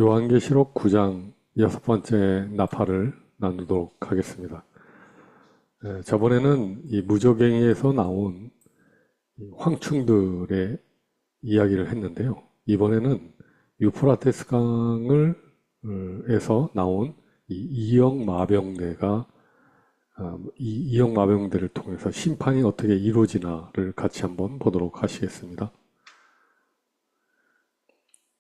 요한계시록 9장 6번째 나팔을 나누도록 하겠습니다. 저번에는 이 무저갱이에서 나온 이 황충들의 이야기를 했는데요. 이번에는 유프라테스 강을 에서 나온 이 이역 마병대가 이 이역 마병대를 통해서 심판이 어떻게 이루어지나를 같이 한번 보도록 하시겠습니다.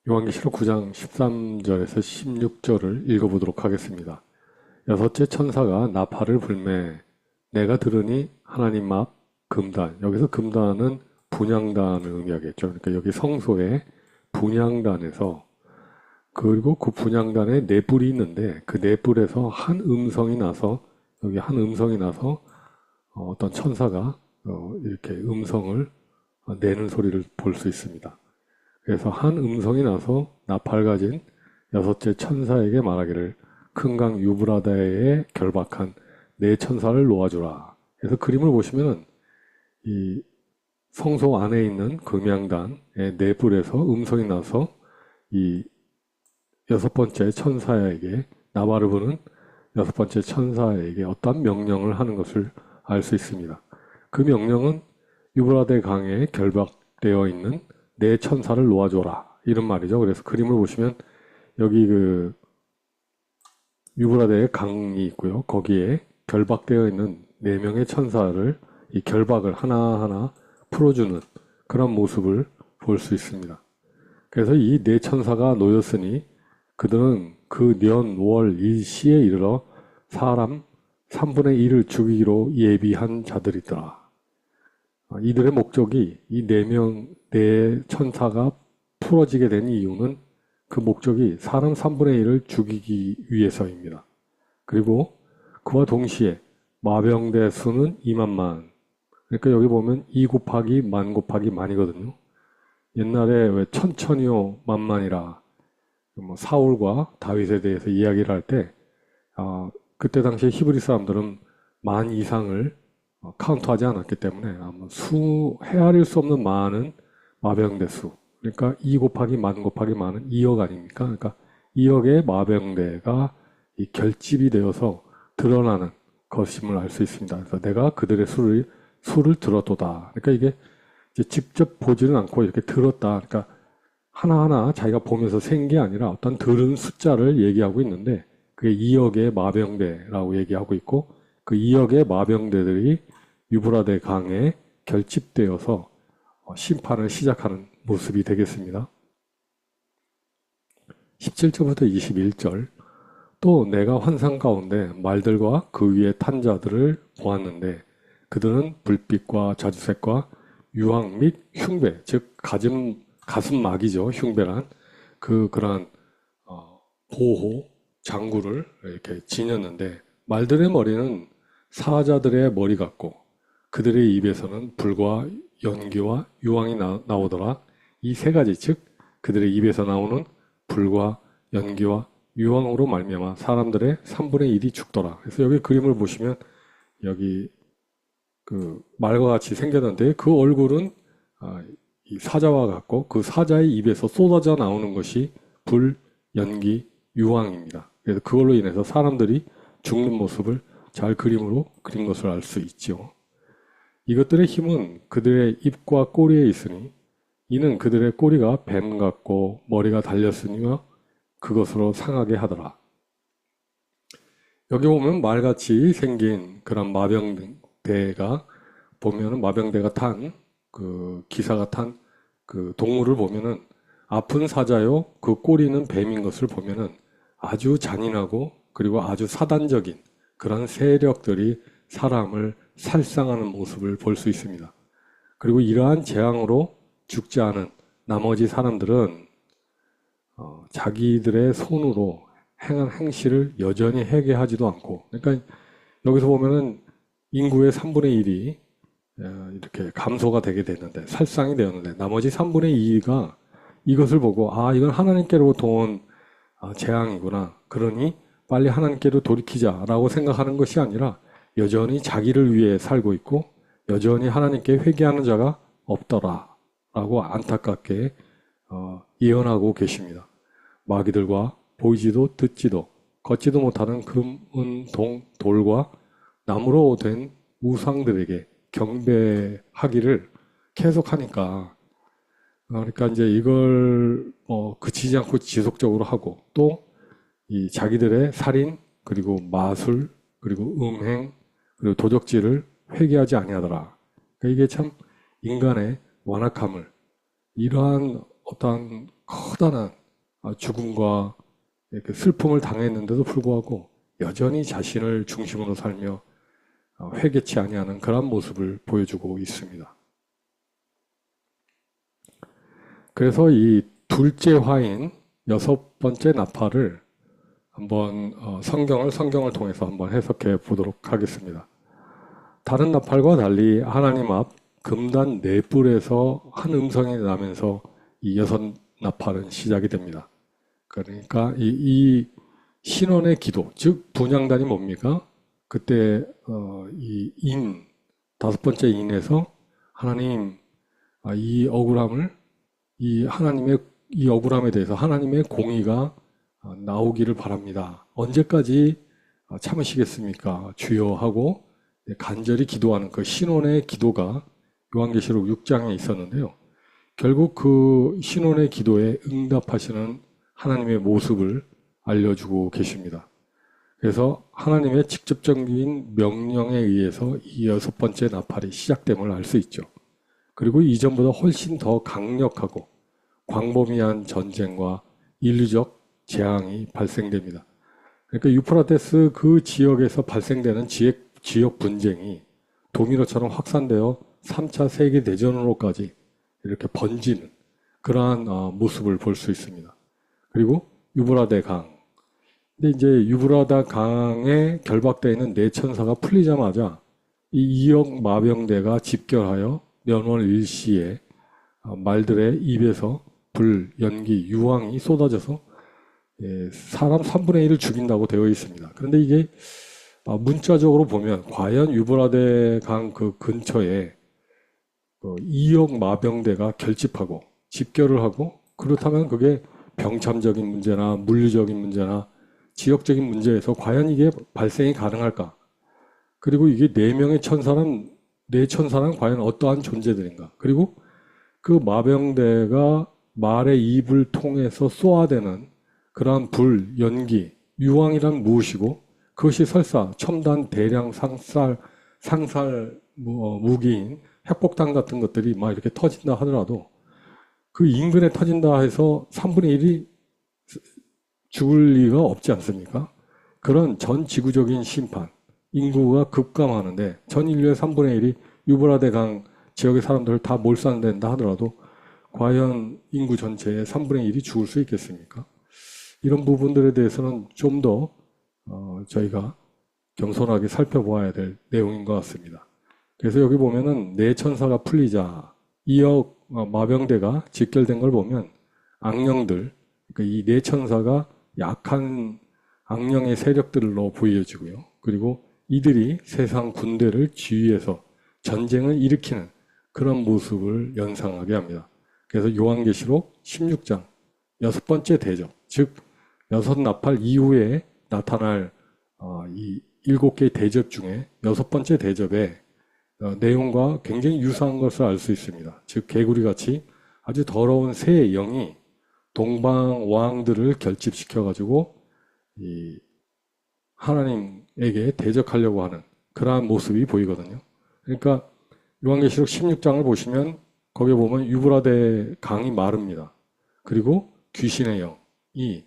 요한계시록 9장 13절에서 16절을 읽어보도록 하겠습니다. 여섯째 천사가 나팔을 불매 내가 들으니 하나님 앞 금단, 여기서 금단은 분향단을 의미하겠죠. 그러니까 여기 성소의 분향단에서, 그리고 그 분향단에 네 뿔이 있는데 그 네 뿔에서 한 음성이 나서, 여기 한 음성이 나서 어떤 천사가 이렇게 음성을 내는 소리를 볼 수 있습니다. 그래서 한 음성이 나서 나팔 가진 여섯째 천사에게 말하기를 큰 강 유브라데에 결박한 네 천사를 놓아주라. 그래서 그림을 보시면은 이 성소 안에 있는 금양단의 네 뿔에서 음성이 나서 이 여섯 번째 천사에게, 나팔을 부는 여섯 번째 천사에게 어떤 명령을 하는 것을 알 수 있습니다. 그 명령은 유브라데 강에 결박되어 있는 네 천사를 놓아줘라, 이런 말이죠. 그래서 그림을 보시면 여기 그 유브라데의 강이 있고요. 거기에 결박되어 있는 네 명의 천사를, 이 결박을 하나하나 풀어주는 그런 모습을 볼 수 있습니다. 그래서 이 네 천사가 놓였으니 그들은 그 년, 월, 일시에 이르러 사람 3분의 1을 죽이기로 예비한 자들이더라. 이들의 목적이, 이 네 천사가 풀어지게 된 이유는 그 목적이 사람 3분의 1을 죽이기 위해서입니다. 그리고 그와 동시에 마병대 수는 2만만. 그러니까 여기 보면 2 곱하기 만 곱하기 만이거든요. 옛날에 왜 천천히요 만만이라 사울과 다윗에 대해서 이야기를 할 때, 그때 당시 히브리 사람들은 만 이상을 카운트하지 않았기 때문에 헤아릴 수 없는 많은 마병대 수, 그러니까 2 곱하기 만 곱하기 만은 2억 아닙니까? 그러니까 2억의 마병대가 이 결집이 되어서 드러나는 것임을 알 수 있습니다. 그래서 내가 그들의 수를 들었도다. 그러니까 이게 이제 직접 보지는 않고 이렇게 들었다. 그러니까 하나하나 자기가 보면서 센 게 아니라 어떤 들은 숫자를 얘기하고 있는데, 그게 2억의 마병대라고 얘기하고 있고, 그 2억의 마병대들이 유브라데 강에 결집되어서 심판을 시작하는 모습이 되겠습니다. 17절부터 21절, 또 내가 환상 가운데 말들과 그 위에 탄 자들을 보았는데 그들은 불빛과 자주색과 유황 및 흉배, 즉 가슴막이죠. 흉배란 그러한 보호 장구를 이렇게 지녔는데, 말들의 머리는 사자들의 머리 같고 그들의 입에서는 불과 연기와 유황이 나오더라. 이 세 가지, 즉 그들의 입에서 나오는 불과 연기와 유황으로 말미암아 사람들의 3분의 1이 죽더라. 그래서 여기 그림을 보시면 여기 그 말과 같이 생겼는데 그 얼굴은 이 사자와 같고 그 사자의 입에서 쏟아져 나오는 것이 불, 연기, 유황입니다. 그래서 그걸로 인해서 사람들이 죽는 모습을 잘 그림으로 그린 것을 알 수 있죠. 이것들의 힘은 그들의 입과 꼬리에 있으니 이는 그들의 꼬리가 뱀 같고 머리가 달렸으니며 그것으로 상하게 하더라. 여기 보면 말같이 생긴 그런 마병대가 보면은, 마병대가 탄 그 기사가 탄 그 동물을 보면은 아픈 사자요 그 꼬리는 뱀인 것을 보면은 아주 잔인하고 그리고 아주 사단적인 그런 세력들이 사람을 살상하는 모습을 볼 수 있습니다. 그리고 이러한 재앙으로 죽지 않은 나머지 사람들은 자기들의 손으로 행한 행실을 여전히 회개하지도 않고, 그러니까 여기서 보면은 인구의 3분의 1이 이렇게 감소가 되게 되는데, 살상이 되었는데 나머지 3분의 2가 이것을 보고 이건 하나님께로부터 온 재앙이구나, 그러니 빨리 하나님께로 돌이키자라고 생각하는 것이 아니라 여전히 자기를 위해 살고 있고 여전히 하나님께 회개하는 자가 없더라 라고 안타깝게 예언하고 계십니다. 마귀들과 보이지도 듣지도 걷지도 못하는 금, 은, 동, 돌과 나무로 된 우상들에게 경배하기를 계속하니까 그러니까 이제 이걸 그치지 않고 지속적으로 하고 또 이 자기들의 살인 그리고 마술 그리고 음행 그리고 도적질을 회개하지 아니하더라. 그러니까 이게 참 인간의 완악함을 이러한 어떠한 커다란 죽음과 이렇게 슬픔을 당했는데도 불구하고 여전히 자신을 중심으로 살며 회개치 아니하는 그런 모습을 보여주고 있습니다. 그래서 이 둘째 화인 여섯 번째 나팔을 한번 성경을 통해서 한번 해석해 보도록 하겠습니다. 다른 나팔과 달리 하나님 앞 금단 네 뿔에서 한 음성이 나면서 이 여섯 나팔은 시작이 됩니다. 그러니까 이 신원의 기도, 즉 분향단이 뭡니까? 그때 이 다섯 번째 인에서 하나님 이 억울함을 이 억울함에 대해서 하나님의 공의가 나오기를 바랍니다. 언제까지 참으시겠습니까? 주여 하고 간절히 기도하는 그 신원의 기도가 요한계시록 6장에 있었는데요. 결국 그 신원의 기도에 응답하시는 하나님의 모습을 알려주고 계십니다. 그래서 하나님의 직접적인 명령에 의해서 이 여섯 번째 나팔이 시작됨을 알 수 있죠. 그리고 이전보다 훨씬 더 강력하고 광범위한 전쟁과 인류적 재앙이 발생됩니다. 그러니까 유프라테스 그 지역에서 발생되는 지역 분쟁이 도미노처럼 확산되어 3차 세계대전으로까지 이렇게 번지는 그러한 모습을 볼 수 있습니다. 그리고 유브라데 강. 근데 이제 유브라데 강에 결박되어 있는 네 천사가 풀리자마자 이 2억 마병대가 집결하여 면원 일시에 말들의 입에서 불, 연기, 유황이 쏟아져서 사람 3분의 1을 죽인다고 되어 있습니다. 그런데 이게 문자적으로 보면 과연 유브라데 강 그 근처에 2억 마병대가 결집하고 집결을 하고 그렇다면 그게 병참적인 문제나 물리적인 문제나 지역적인 문제에서 과연 이게 발생이 가능할까? 그리고 이게 네 천사는 과연 어떠한 존재들인가? 그리고 그 마병대가 말의 입을 통해서 쏘아대는 그러한 불, 연기, 유황이란 무엇이고 그것이 설사 첨단 대량 상살 무기인 핵폭탄 같은 것들이 막 이렇게 터진다 하더라도 그 인근에 터진다 해서 3분의 1이 죽을 리가 없지 않습니까? 그런 전 지구적인 심판, 인구가 급감하는데 전 인류의 3분의 1이 유브라데 강 지역의 사람들을 다 몰살된다 하더라도 과연 인구 전체의 3분의 1이 죽을 수 있겠습니까? 이런 부분들에 대해서는 좀 더 저희가 겸손하게 살펴보아야 될 내용인 것 같습니다. 그래서 여기 보면은 네 천사가 풀리자 2억 마병대가 집결된 걸 보면 악령들, 그러니까 이 네 천사가 약한 악령의 세력들로 보여지고요. 그리고 이들이 세상 군대를 지휘해서 전쟁을 일으키는 그런 모습을 연상하게 합니다. 그래서 요한계시록 16장 여섯 번째 대접, 즉 여섯 나팔 이후에 나타날 이 7개의 대접 중에 여섯 번째 대접의 내용과 굉장히 유사한 것을 알 수 있습니다. 즉 개구리같이 아주 더러운 새 영이 동방 왕들을 결집시켜가지고 이 하나님에게 대적하려고 하는 그러한 모습이 보이거든요. 그러니까 요한계시록 16장을 보시면 거기에 보면 유브라데 강이 마릅니다. 그리고 귀신의 영이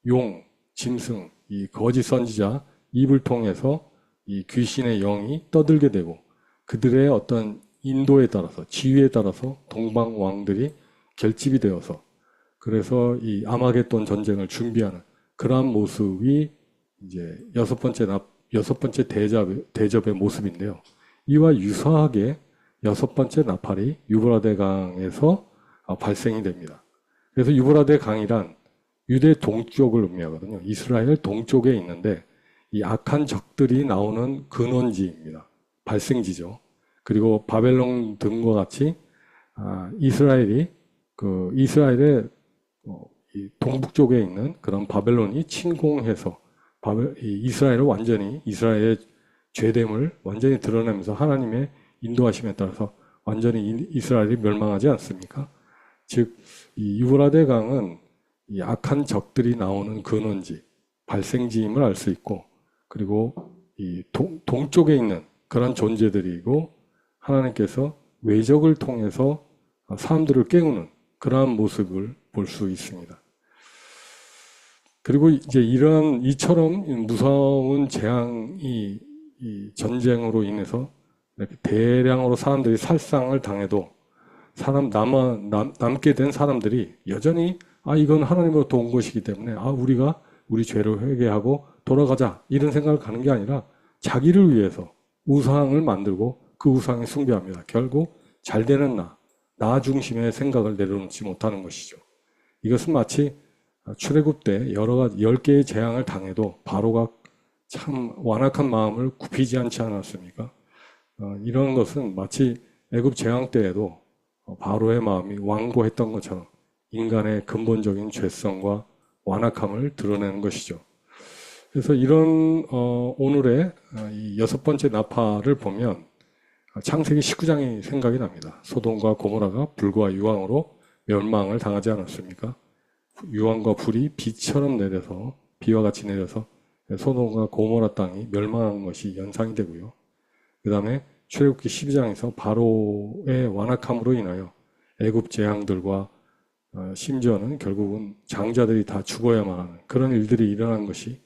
용, 짐승, 이 거짓 선지자 입을 통해서 이 귀신의 영이 떠들게 되고 그들의 어떤 인도에 따라서 지위에 따라서 동방 왕들이 결집이 되어서 그래서 이 아마겟돈 전쟁을 준비하는 그러한 모습이 이제 여섯 번째 대접의 모습인데요. 이와 유사하게 여섯 번째 나팔이 유브라데 강에서 발생이 됩니다. 그래서 유브라데 강이란 유대 동쪽을 의미하거든요. 이스라엘 동쪽에 있는데 이 악한 적들이 나오는 근원지입니다. 발생지죠. 그리고 바벨론 등과 같이 이스라엘의 이 동북쪽에 있는 그런 바벨론이 침공해서 이스라엘을 완전히 이스라엘의 죄됨을 완전히 드러내면서 하나님의 인도하심에 따라서 완전히 이스라엘이 멸망하지 않습니까? 즉, 이 유브라데 강은 이 악한 적들이 나오는 근원지, 발생지임을 알 수 있고, 그리고 이 동쪽에 있는 그런 존재들이고, 하나님께서 외적을 통해서 사람들을 깨우는 그러한 모습을 볼 수 있습니다. 그리고 이제 이처럼 무서운 재앙이 이 전쟁으로 인해서 이렇게 대량으로 사람들이 살상을 당해도 남게 된 사람들이 여전히 이건 하나님으로부터 온 것이기 때문에 우리가 우리 죄를 회개하고 돌아가자 이런 생각을 가는 게 아니라 자기를 위해서 우상을 만들고 그 우상에 숭배합니다. 결국 잘 되는 나 중심의 생각을 내려놓지 못하는 것이죠. 이것은 마치 출애굽 때 여러 가지 10개의 재앙을 당해도 바로가 참 완악한 마음을 굽히지 않지 않았습니까? 이런 것은 마치 애굽 재앙 때에도 바로의 마음이 완고했던 것처럼 인간의 근본적인 죄성과 완악함을 드러내는 것이죠. 그래서 이런 오늘의 이 6번째 나팔을 보면 창세기 19장이 생각이 납니다. 소돔과 고모라가 불과 유황으로 멸망을 당하지 않았습니까? 유황과 불이 비처럼 내려서 비와 같이 내려서 소돔과 고모라 땅이 멸망한 것이 연상이 되고요. 그 다음에 출애굽기 12장에서 바로의 완악함으로 인하여 애굽 재앙들과 심지어는 결국은 장자들이 다 죽어야만 하는 그런 일들이 일어난 것이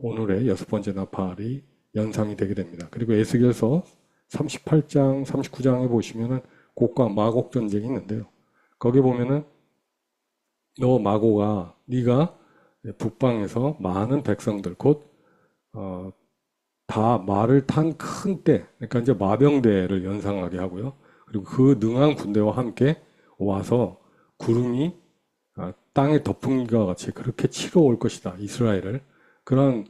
오늘의 6번째 나팔이 연상이 되게 됩니다. 그리고 에스겔서 38장, 39장에 보시면은 곡과 마곡 전쟁이 있는데요. 거기 보면은 너 마고가 네가 북방에서 많은 백성들 곧 다 말을 탄 큰 때, 그러니까 이제 마병대를 연상하게 하고요. 그리고 그 능한 군대와 함께 와서 구름이 땅에 덮은 것과 같이 그렇게 치러 올 것이다. 이스라엘을. 그런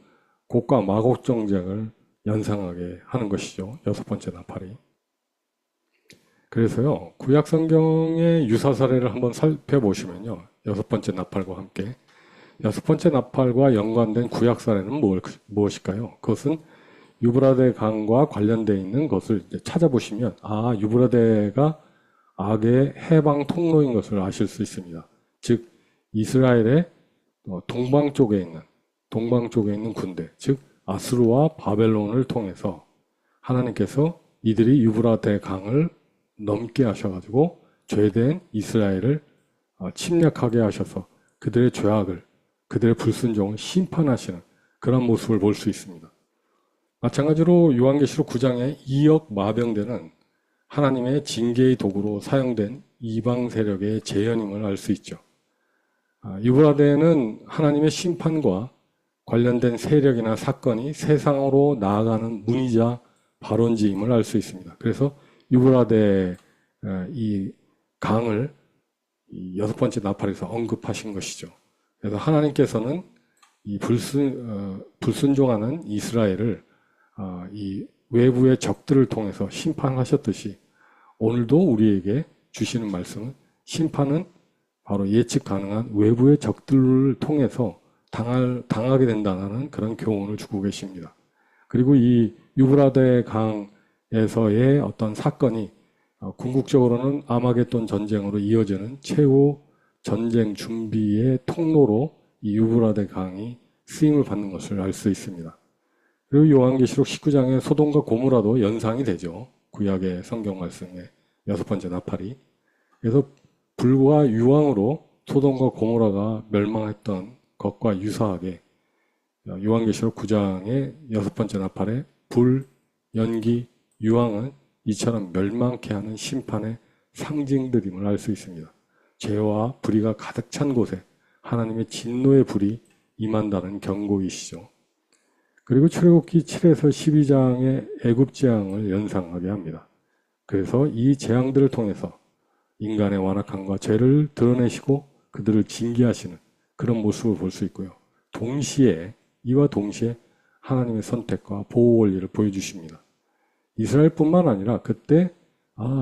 곡과 마곡 전쟁을 연상하게 하는 것이죠. 6번째 나팔이. 그래서요, 구약 성경의 유사 사례를 한번 살펴보시면요. 6번째 나팔과 함께 6번째 나팔과 연관된 구약 사례는 무엇일까요? 그것은 유브라데 강과 관련되어 있는 것을 이제 찾아보시면 유브라데가 악의 해방 통로인 것을 아실 수 있습니다. 즉 이스라엘의 동방 쪽에 있는 군대, 즉 아수르와 바벨론을 통해서 하나님께서 이들이 유브라데 강을 넘게 하셔가지고 죄된 이스라엘을 침략하게 하셔서 그들의 죄악을, 그들의 불순종을 심판하시는 그런 모습을 볼 수 있습니다. 마찬가지로 요한계시록 9장의 2억 마병대는 하나님의 징계의 도구로 사용된 이방 세력의 재현임을 알 수 있죠. 유브라데는 하나님의 심판과 관련된 세력이나 사건이 세상으로 나아가는 문이자 발원지임을 알 수 있습니다. 그래서 유브라데 이 강을 이 6번째 나팔에서 언급하신 것이죠. 그래서 하나님께서는 이 불순종하는 이스라엘을 이 외부의 적들을 통해서 심판하셨듯이 오늘도 우리에게 주시는 말씀은 심판은 바로 예측 가능한 외부의 적들을 통해서 당하게 된다는 그런 교훈을 주고 계십니다. 그리고 이 유브라데 강에서의 어떤 사건이 궁극적으로는 아마겟돈 전쟁으로 이어지는 최후 전쟁 준비의 통로로 이 유브라데 강이 쓰임을 받는 것을 알 수 있습니다. 그리고 요한계시록 19장의 소돔과 고모라도 연상이 되죠. 구약의 성경 말씀의 6번째 나팔이. 그래서 불과 유황으로 소돔과 고모라가 멸망했던 것과 유사하게 요한계시록 9장의 6번째 나팔의 불, 연기, 유황은 이처럼 멸망케 하는 심판의 상징들임을 알 수 있습니다. 죄와 불의가 가득 찬 곳에 하나님의 진노의 불이 임한다는 경고이시죠. 그리고 출애굽기 7에서 12장의 애굽 재앙을 연상하게 합니다. 그래서 이 재앙들을 통해서 인간의 완악함과 죄를 드러내시고 그들을 징계하시는 그런 모습을 볼 수 있고요. 이와 동시에 하나님의 선택과 보호 원리를 보여주십니다. 이스라엘뿐만 아니라 그때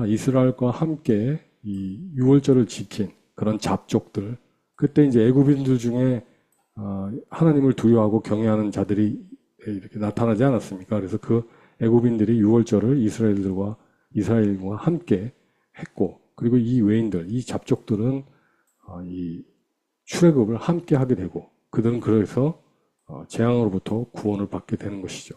이스라엘과 함께 이 유월절을 지킨 그런 잡족들, 그때 이제 애굽인들 중에 하나님을 두려워하고 경외하는 자들이 이렇게 나타나지 않았습니까? 그래서 그 애굽인들이 유월절을 이스라엘과 함께 했고, 그리고 이 외인들, 이 잡족들은 이 출애굽을 함께 하게 되고, 그들은 그래서 재앙으로부터 구원을 받게 되는 것이죠.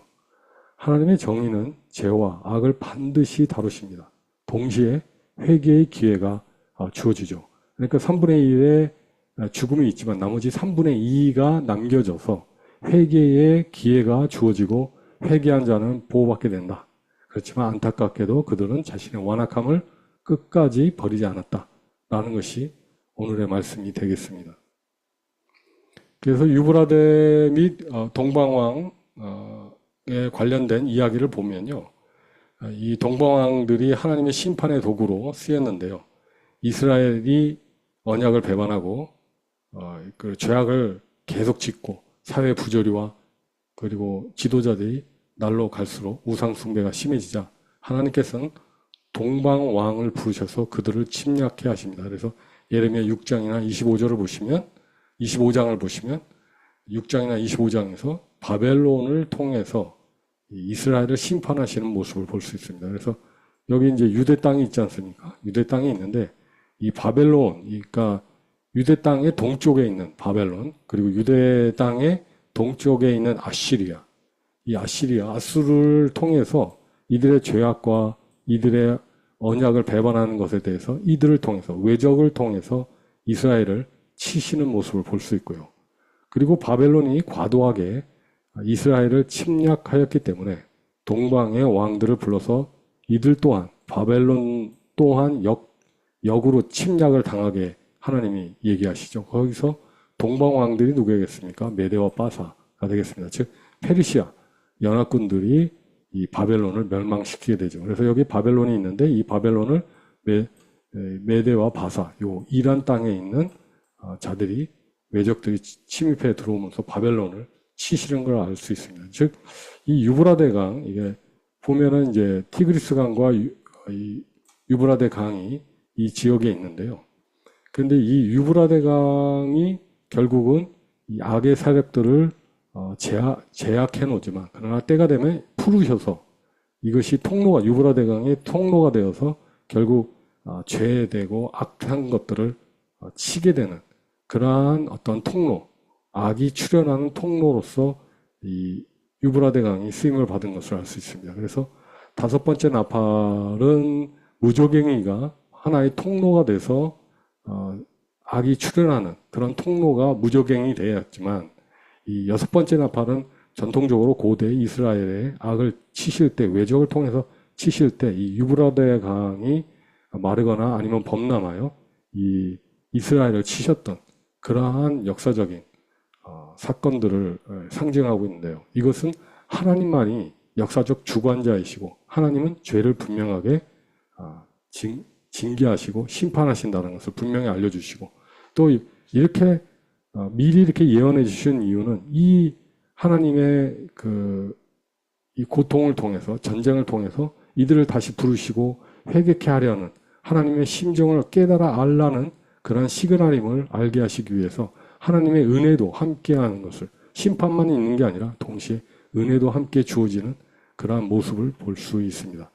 하나님의 정의는 죄와 악을 반드시 다루십니다. 동시에 회개의 기회가 주어지죠. 그러니까 3분의 1의 죽음이 있지만 나머지 3분의 2가 남겨져서 회개의 기회가 주어지고 회개한 자는 보호받게 된다. 그렇지만 안타깝게도 그들은 자신의 완악함을 끝까지 버리지 않았다라는 것이 오늘의 말씀이 되겠습니다. 그래서 유브라데 및 동방왕에 관련된 이야기를 보면요, 이 동방왕들이 하나님의 심판의 도구로 쓰였는데요, 이스라엘이 언약을 배반하고 그 죄악을 계속 짓고 사회 부조리와 그리고 지도자들이 날로 갈수록 우상 숭배가 심해지자 하나님께서는 동방왕을 부르셔서 그들을 침략해 하십니다. 그래서 예레미야 6장이나 25장을 보시면 6장이나 25장에서 바벨론을 통해서 이스라엘을 심판하시는 모습을 볼 수 있습니다. 그래서 여기 이제 유대 땅이 있지 않습니까? 유대 땅이 있는데 이 바벨론, 그러니까 유대 땅의 동쪽에 있는 바벨론, 그리고 유대 땅의 동쪽에 있는 아시리아, 이 아수르를 통해서 이들의 죄악과 이들의 언약을 배반하는 것에 대해서 이들을 통해서, 외적을 통해서 이스라엘을 치시는 모습을 볼 수 있고요. 그리고 바벨론이 과도하게 이스라엘을 침략하였기 때문에 동방의 왕들을 불러서 이들 또한, 바벨론 또한 역으로 침략을 당하게 하나님이 얘기하시죠. 거기서 동방 왕들이 누구겠습니까? 메대와 바사가 되겠습니다. 즉 페르시아 연합군들이 이 바벨론을 멸망시키게 되죠. 그래서 여기 바벨론이 있는데 이 바벨론을 메대와 바사, 요 이란 땅에 있는 자들이, 외적들이 침입해 들어오면서 바벨론을 치시는 걸 알 수 있습니다. 즉 이 유브라데 강, 이게 보면은 이제 티그리스 강과 이 유브라데 강이 이 지역에 있는데요. 그런데 이 유브라데 강이 결국은 이 악의 세력들을 제약해 놓지만, 그러나 때가 되면 푸르셔서 이것이 통로가, 유브라데 강의 통로가 되어서 결국 죄되고 악한 것들을 치게 되는 그러한 어떤 통로, 악이 출현하는 통로로서 이 유브라데 강이 쓰임을 받은 것을 알 수 있습니다. 그래서 다섯 번째 나팔은 무조갱이가 하나의 통로가 돼서 악이 출현하는 그런 통로가 무조갱이 되었지만, 이 여섯 번째 나팔은 전통적으로 고대 이스라엘의 악을 치실 때, 외적을 통해서 치실 때 이 유브라데 강이 마르거나 아니면 범람하여 이 이스라엘을 치셨던 그러한 역사적인 사건들을 상징하고 있는데요. 이것은 하나님만이 역사적 주관자이시고 하나님은 죄를 분명하게 징계하시고 심판하신다는 것을 분명히 알려주시고, 또 이렇게 미리 이렇게 예언해 주신 이유는 이 하나님의 이 고통을 통해서, 전쟁을 통해서 이들을 다시 부르시고 회개케 하려는 하나님의 심정을 깨달아 알라는 그런 시그널임을 알게 하시기 위해서 하나님의 은혜도 함께하는 것을, 심판만 있는 게 아니라 동시에 은혜도 함께 주어지는 그러한 모습을 볼 수 있습니다.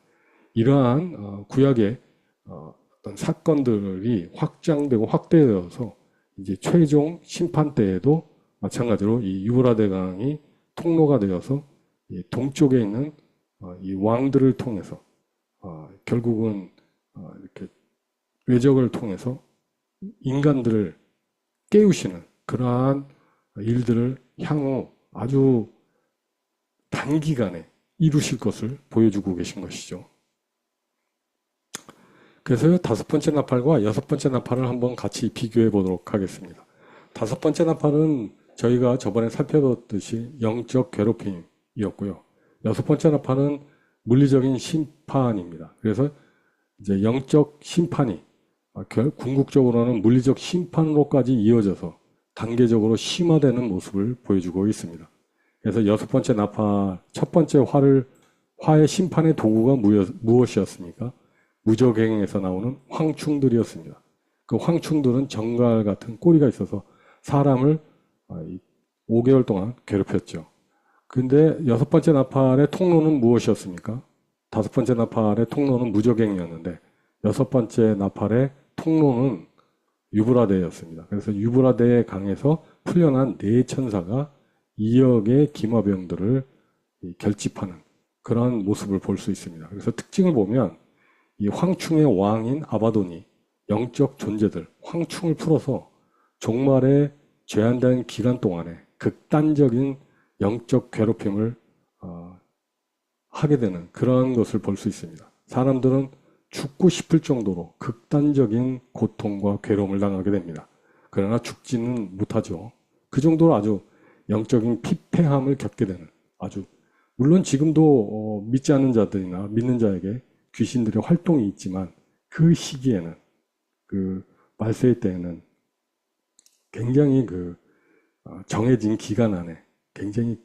이러한 구약의 어떤 사건들이 확장되고 확대되어서 이제 최종 심판 때에도 마찬가지로 이 유브라데 강이 통로가 되어서 동쪽에 있는 이 왕들을 통해서 결국은 이렇게 외적을 통해서 인간들을 깨우시는 그러한 일들을 향후 아주 단기간에 이루실 것을 보여주고 계신 것이죠. 그래서 다섯 번째 나팔과 여섯 번째 나팔을 한번 같이 비교해 보도록 하겠습니다. 다섯 번째 나팔은 저희가 저번에 살펴봤듯이 영적 괴롭힘이었고요. 여섯 번째 나팔은 물리적인 심판입니다. 그래서 이제 영적 심판이 궁극적으로는 물리적 심판으로까지 이어져서 단계적으로 심화되는 모습을 보여주고 있습니다. 그래서 여섯 번째 나팔, 첫 번째 화의 심판의 도구가 무엇이었습니까? 무적행에서 나오는 황충들이었습니다. 그 그 황충들은 정갈 같은 꼬리가 있어서 사람을 5개월 동안 괴롭혔죠. 근데 6번째 나팔의 통로는 무엇이었습니까? 5번째 나팔의 통로는 무적행이었는데 6번째 나팔의 통로는 유브라데였습니다. 그래서 유브라데 강에서 풀려난 4천사가 2억의 기마병들을 결집하는 그런 모습을 볼 수 있습니다. 그래서 특징을 보면 이 황충의 왕인 아바돈이 영적 존재들, 황충을 풀어서 종말의 죄한다는 기간 동안에 극단적인 영적 괴롭힘을 하게 되는 그런 것을 볼 수 있습니다. 사람들은 죽고 싶을 정도로 극단적인 고통과 괴로움을 당하게 됩니다. 그러나 죽지는 못하죠. 그 정도로 아주 영적인 피폐함을 겪게 되는 아주 물론 지금도 믿지 않는 자들이나 믿는 자에게 귀신들의 활동이 있지만 그 시기에는 그 말세의 때에는 굉장히 정해진 기간 안에 굉장히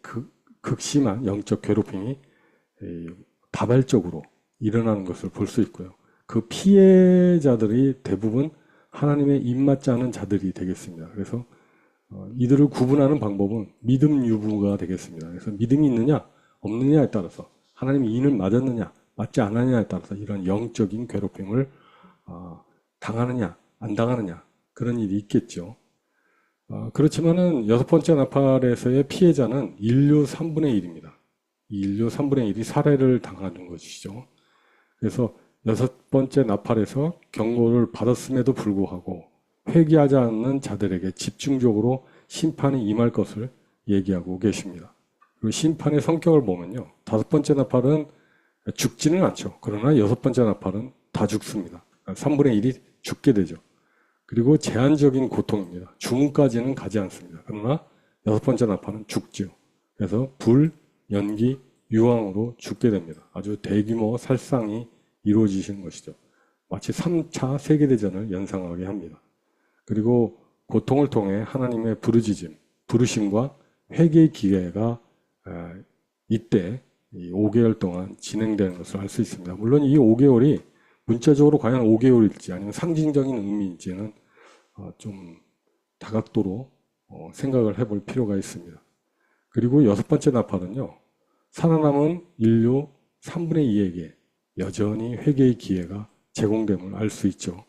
극심한 영적 괴롭힘이 다발적으로 일어나는 것을 볼 수 있고요. 그 피해자들이 대부분 하나님의 입맞지 않은 자들이 되겠습니다. 그래서 이들을 구분하는 방법은 믿음 유무가 되겠습니다. 그래서 믿음이 있느냐 없느냐에 따라서 하나님이 인을 맞았느냐 맞지 않았느냐에 따라서 이런 영적인 괴롭힘을 당하느냐 안 당하느냐 그런 일이 있겠죠. 그렇지만은 6번째 나팔에서의 피해자는 인류 3분의 1입니다. 이 인류 3분의 1이 살해를 당하는 것이죠. 그래서 6번째 나팔에서 경고를 받았음에도 불구하고 회개하지 않는 자들에게 집중적으로 심판이 임할 것을 얘기하고 계십니다. 그리고 심판의 성격을 보면요. 5번째 나팔은 죽지는 않죠. 그러나 6번째 나팔은 다 죽습니다. 3분의 1이 죽게 되죠. 그리고 제한적인 고통입니다. 죽음까지는 가지 않습니다. 그러나 6번째 나팔은 죽죠. 그래서 불, 연기, 유황으로 죽게 됩니다. 아주 대규모 살상이 이루어지시는 것이죠. 마치 3차 세계대전을 연상하게 합니다. 그리고 고통을 통해 하나님의 부르심과 회개의 기회가 이때 5개월 동안 진행되는 것을 알 수 있습니다. 물론 이 5개월이 문자적으로 과연 5개월일지 아니면 상징적인 의미인지는 좀 다각도로 생각을 해볼 필요가 있습니다. 그리고 6번째 나팔은요. 살아남은 인류 3분의 2에게 여전히 회개의 기회가 제공됨을 알 수 있죠.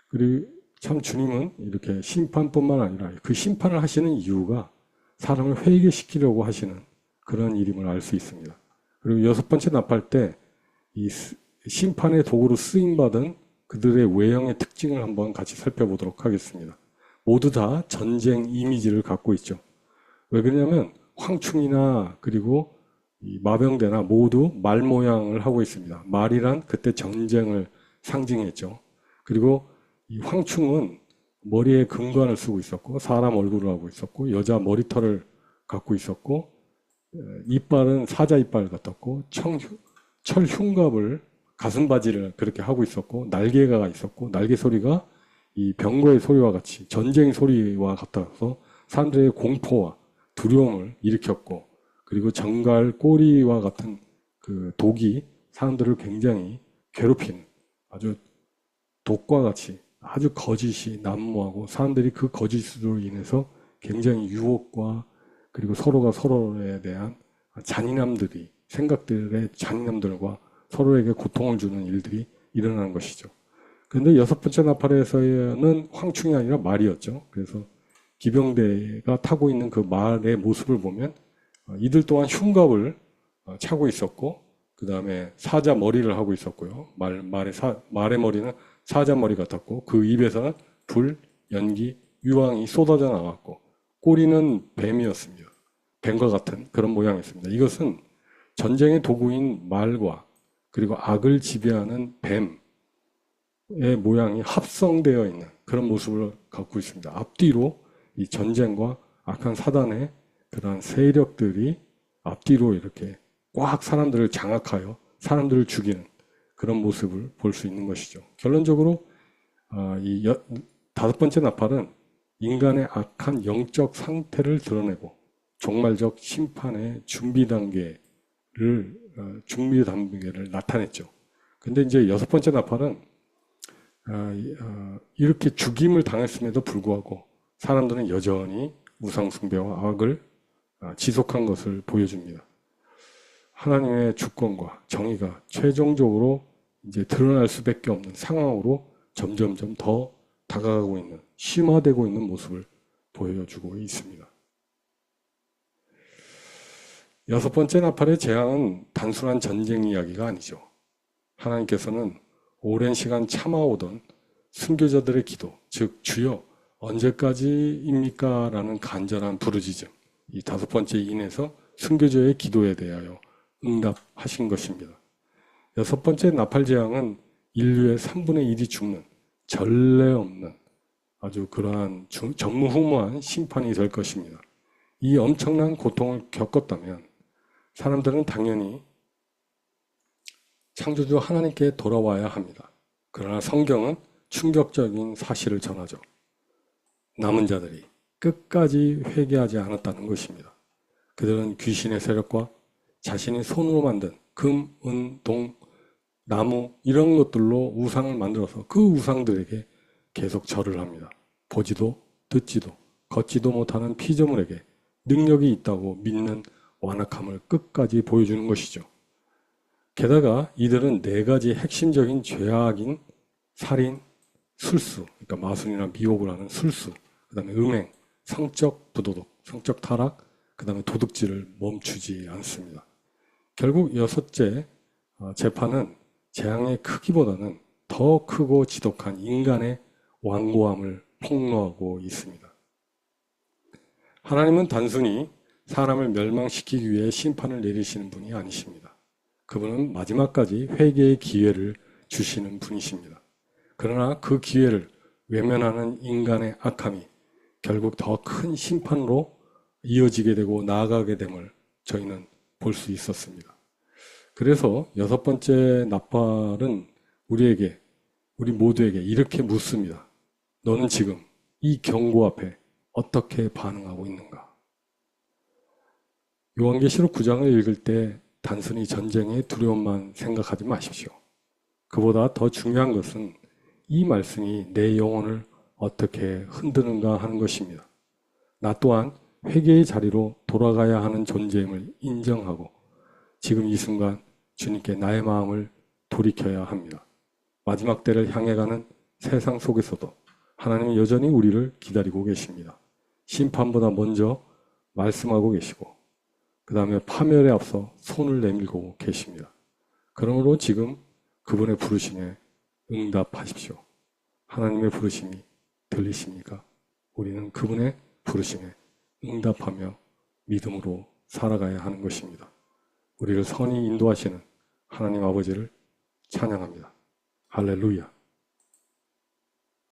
그리고 참 주님은 이렇게 심판뿐만 아니라 그 심판을 하시는 이유가 사람을 회개시키려고 하시는 그런 일임을 알 수 있습니다. 그리고 6번째 나팔 때 이 심판의 도구로 쓰임받은 그들의 외형의 특징을 한번 같이 살펴보도록 하겠습니다. 모두 다 전쟁 이미지를 갖고 있죠. 왜 그러냐면 황충이나 그리고 이 마병대나 모두 말 모양을 하고 있습니다. 말이란 그때 전쟁을 상징했죠. 그리고 이 황충은 머리에 금관을 쓰고 있었고 사람 얼굴을 하고 있었고 여자 머리털을 갖고 있었고 이빨은 사자 이빨 같았고 철 흉갑을 가슴바지를 그렇게 하고 있었고 날개가 있었고 날개 소리가 이 병거의 소리와 같이 전쟁 소리와 같아서 사람들의 공포와 두려움을 일으켰고 그리고 정갈 꼬리와 같은 그 독이 사람들을 굉장히 괴롭히는 아주 독과 같이 아주 거짓이 난무하고 사람들이 그 거짓으로 인해서 굉장히 유혹과 그리고 서로가 서로에 대한 잔인함들이 생각들의 잔인함들과 서로에게 고통을 주는 일들이 일어나는 것이죠. 그런데 6번째 나팔에서는 황충이 아니라 말이었죠. 그래서 기병대가 타고 있는 그 말의 모습을 보면 이들 또한 흉갑을 차고 있었고 그 다음에 사자 머리를 하고 있었고요. 말의 머리는 사자 머리 같았고 그 입에서는 불, 연기, 유황이 쏟아져 나왔고 꼬리는 뱀이었습니다. 뱀과 같은 그런 모양이었습니다. 이것은 전쟁의 도구인 말과 그리고 악을 지배하는 뱀의 모양이 합성되어 있는 그런 모습을 갖고 있습니다. 앞뒤로 이 전쟁과 악한 사단의 그러한 세력들이 앞뒤로 이렇게 꽉 사람들을 장악하여 사람들을 죽이는 그런 모습을 볼 수 있는 것이죠. 결론적으로 이 5번째 나팔은 인간의 악한 영적 상태를 드러내고 종말적 심판의 준비 단계를 나타냈죠. 근데 이제 6번째 나팔은 이렇게 죽임을 당했음에도 불구하고 사람들은 여전히 우상숭배와 악을 지속한 것을 보여줍니다. 하나님의 주권과 정의가 최종적으로 이제 드러날 수밖에 없는 상황으로 점점점 더 다가가고 있는, 심화되고 있는 모습을 보여주고 있습니다. 여섯 번째 나팔의 재앙은 단순한 전쟁 이야기가 아니죠. 하나님께서는 오랜 시간 참아오던 순교자들의 기도, 즉 주여 언제까지입니까? 라는 간절한 부르짖음, 이 다섯 번째 인에서 순교자의 기도에 대하여 응답하신 것입니다. 여섯 번째 나팔 재앙은 인류의 3분의 1이 죽는 전례 없는 아주 그러한 전무후무한 심판이 될 것입니다. 이 엄청난 고통을 겪었다면 사람들은 당연히 창조주 하나님께 돌아와야 합니다. 그러나 성경은 충격적인 사실을 전하죠. 남은 자들이 끝까지 회개하지 않았다는 것입니다. 그들은 귀신의 세력과 자신이 손으로 만든 금, 은, 동, 나무 이런 것들로 우상을 만들어서 그 우상들에게 계속 절을 합니다. 보지도 듣지도 걷지도 못하는 피조물에게 능력이 있다고 믿는 완악함을 끝까지 보여주는 것이죠. 게다가 이들은 네 가지 핵심적인 죄악인 살인, 술수, 그러니까 마술이나 미혹을 하는 술수, 그 다음에 음행, 성적 부도덕, 성적 타락, 그 다음에 도둑질을 멈추지 않습니다. 결국 여섯째 재판은 재앙의 크기보다는 더 크고 지독한 인간의 완고함을 폭로하고 있습니다. 하나님은 단순히 사람을 멸망시키기 위해 심판을 내리시는 분이 아니십니다. 그분은 마지막까지 회개의 기회를 주시는 분이십니다. 그러나 그 기회를 외면하는 인간의 악함이 결국 더 큰 심판으로 이어지게 되고 나아가게 됨을 저희는 볼 수 있었습니다. 그래서 여섯 번째 나팔은 우리 모두에게 이렇게 묻습니다. 너는 지금 이 경고 앞에 어떻게 반응하고 있는가? 요한계시록 9장을 읽을 때 단순히 전쟁의 두려움만 생각하지 마십시오. 그보다 더 중요한 것은 이 말씀이 내 영혼을 어떻게 흔드는가 하는 것입니다. 나 또한 회개의 자리로 돌아가야 하는 존재임을 인정하고 지금 이 순간 주님께 나의 마음을 돌이켜야 합니다. 마지막 때를 향해 가는 세상 속에서도 하나님은 여전히 우리를 기다리고 계십니다. 심판보다 먼저 말씀하고 계시고 그 다음에 파멸에 앞서 손을 내밀고 계십니다. 그러므로 지금 그분의 부르심에 응답하십시오. 하나님의 부르심이 들리십니까? 우리는 그분의 부르심에 응답하며 믿음으로 살아가야 하는 것입니다. 우리를 선히 인도하시는 하나님 아버지를 찬양합니다. 할렐루야.